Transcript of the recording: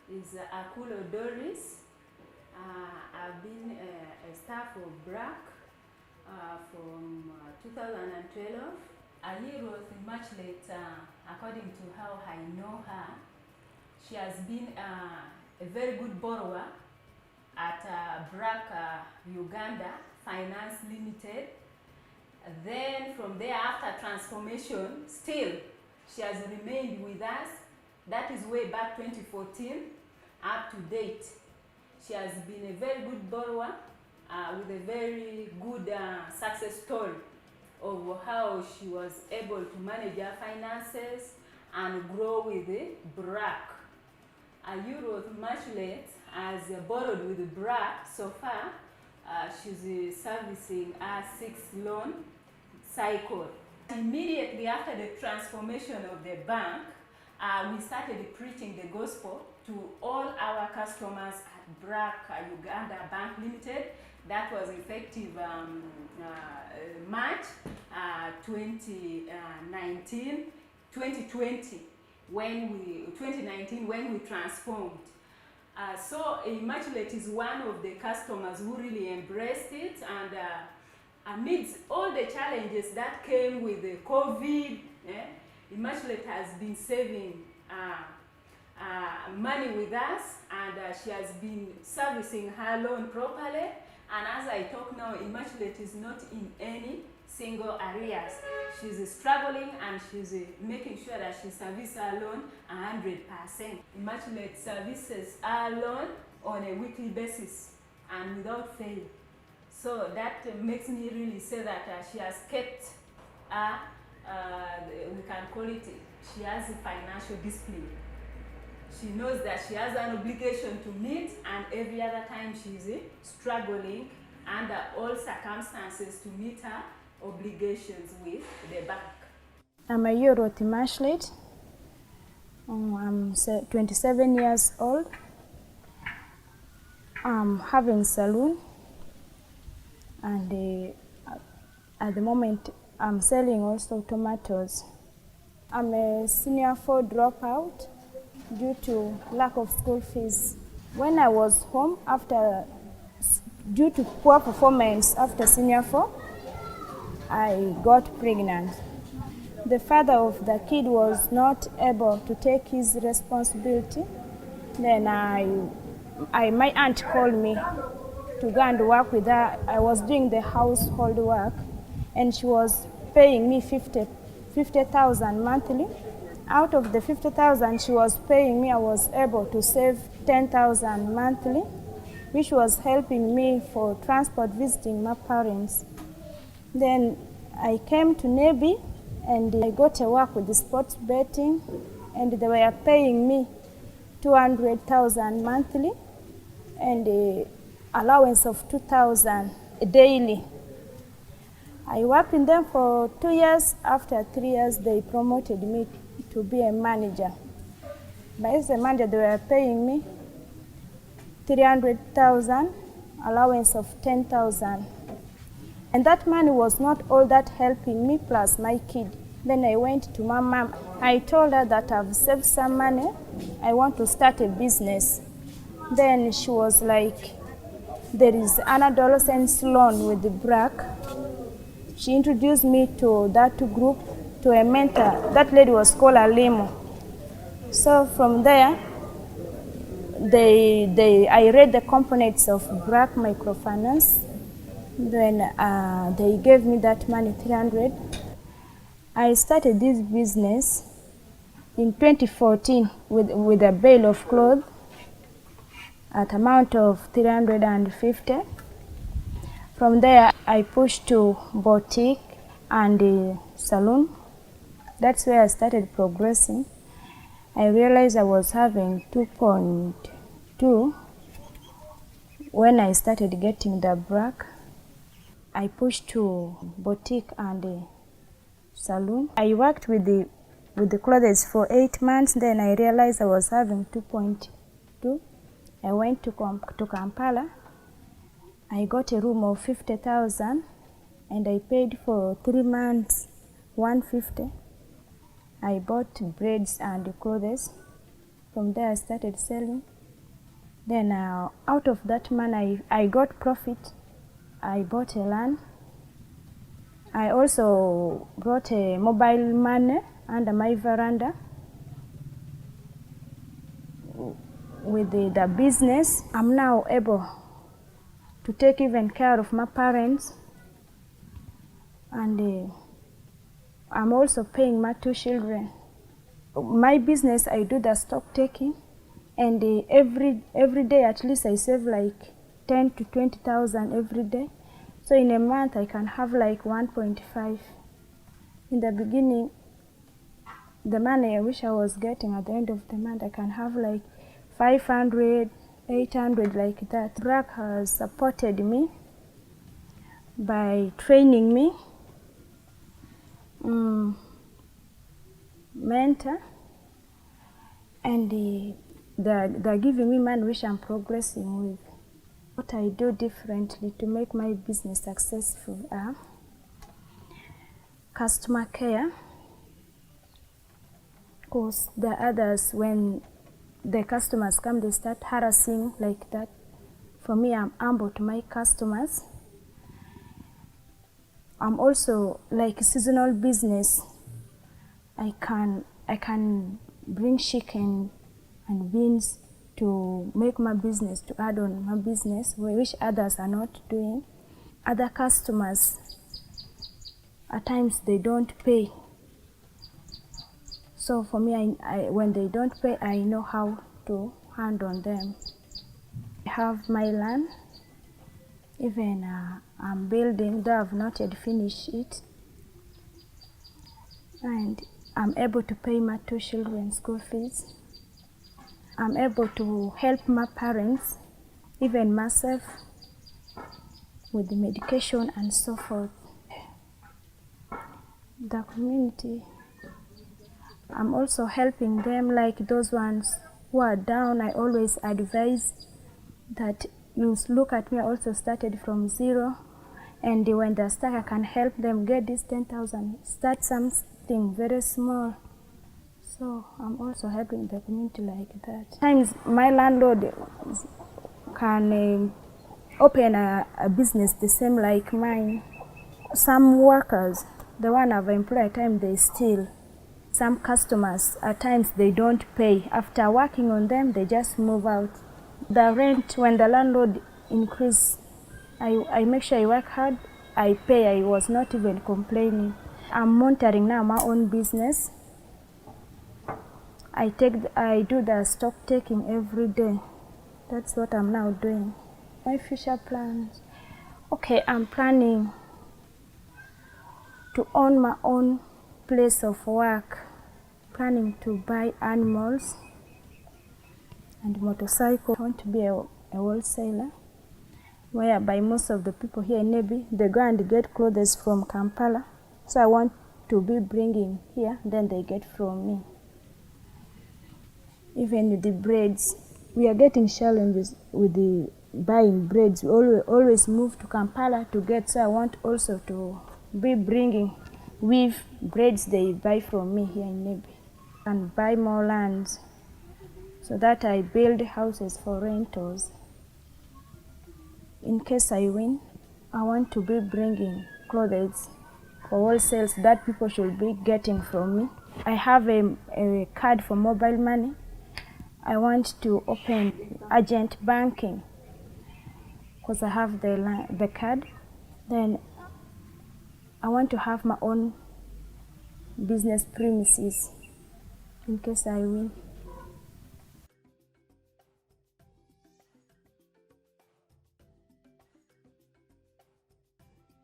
is Akulo Doris. I've been a staff of BRAC from 2012. Ayurot Immaculate, according to how I know her, she has been a very good borrower at BRAC Uganda Finance Limited. Then from there, after transformation, still she has remained with us. That is way back 2014 up to date. She has been a very good borrower with a very good success story of how she was able to manage her finances and grow with the BRAC. Ayurot Immaculate has borrowed with the BRAC so far. She's servicing our 6th loan cycle. Immediately after the transformation of the bank, we started preaching the gospel to all our customers at BRAC Uganda Bank Limited. That was effective March 2019 when we transformed. So Immaculate is one of the customers who really embraced it, and amidst all the challenges that came with the COVID, Immaculate has been saving money with us, and she has been servicing her loan properly. And as I talk now, Immaculate is not in any single arrears. She's struggling, and she's making sure that she services her loan 100%. Immaculate services her loan on a weekly basis and without fail. So that makes me really say that she has kept we can call it, she has a financial discipline. She knows that she has an obligation to meet, and every other time she's struggling under all circumstances to meet her obligations with the bank. I'm Ayurot Immaculate. I'm 27 years old. I'm having a salon, and at the moment I'm selling also tomatoes. I'm a senior 4 dropout due to lack of school fees. When I was home due to poor performance after senior 4, I got pregnant. The father of the kid was not able to take his responsibility. Then my aunt called me to go and work with her. I was doing the household work, and she was paying me 50,000 monthly. Out of the 50,000 she was paying me, I was able to save 10,000 monthly, which was helping me for transport visiting my parents. Then I came to Nebi, and I got to work with the sports betting, and they were paying me 200,000 monthly and the allowance of 2,000 daily. I worked in them for 2 years. After 3 years, they promoted me to be a manager. But as a manager, they were paying me 300,000, allowance of 10,000. And that money was not all that helping me plus my kid. Then I went to my mom. I told her that I've saved some money. I want to start a business. Then she was like, there is an adolescent loan with the BRAC. She introduced me to that group, to a mentor. That lady was called Alimo. So from there, I read the components of BRAC microfinance. Then they gave me that money, 300. I started this business in 2014 with a bale of clothes at amount of 350. From there, I pushed to boutique and the salon. That's where I started progressing. I realized I was having 2.2 when I started getting the BRAC. I pushed to boutique and the salon. I worked with the clothes for 8 months. Then I realized I was having 2.2. I went to Kampala. I got a room of 50,000, and I paid for 3 months 150. I bought breads and clothes. From there I started selling. Then out of that money, I got profit. I bought a land. I also brought a mobile money under my veranda. With the business, I'm now able to take even care of my parents, and I'm also paying my 2 children. My business, I do the stock taking, and every day at least I save like 10 to 20,000 every day. So in a month I can have like 1.5. In the beginning, the money I wish I was getting at the end of the month, I can have like 500, 800, like that. BRAC has supported me by training me, mentor, and they're giving me money which I'm progressing with. What I do differently to make my business successful are customer care. Of course, the others, when the customers come, they start harassing like that. For me, I'm humble to my customers. I'm also like seasonal business. I can bring chicken and beans to make my business, to add on my business, which others are not doing. Other customers, at times they don't pay. So for me, when they don't pay, I know how to handle them. I have my land. Even I'm building, though I've not yet finished it. And I'm able to pay my 2 children's school fees. I'm able to help my parents, even myself, with the medication and so forth. The community, I'm also helping them, like those ones who are down. I always advise that you look at me. I also started from zero, and when they're stuck, I can help them get this 10,000, start something very small. So I'm also helping the community like that. Sometimes my landlord can open a business the same like mine. Some workers, the one I've employed, at times they steal. Some customers, at times they don't pay. After working on them, they just move out. The rent, when the landlord increase, I make sure I work hard, I pay. I was not even complaining. I'm monitoring now my own business. I do the stock taking every day. That's what I'm now doing. My future plans. Okay, I'm planning to own my own place of work. Planning to buy animals and motorcycles. I want to be a wholesaler, whereby most of the people here in Nebi, they go and get clothes from Kampala. So I want to be bringing here, then they get from me. Even with the braids, we are getting challenges with the buying braids. We always move to Kampala to get, so I want also to be bringing weave braids they buy from me here in Nebi, and buy more lands so that I build houses for rentals. In case I win, I want to be bringing clothes for wholesales that people should be getting from me. I have a card for mobile money. I want to open agent banking because I have the card. Then I want to have my own business premises in case I win.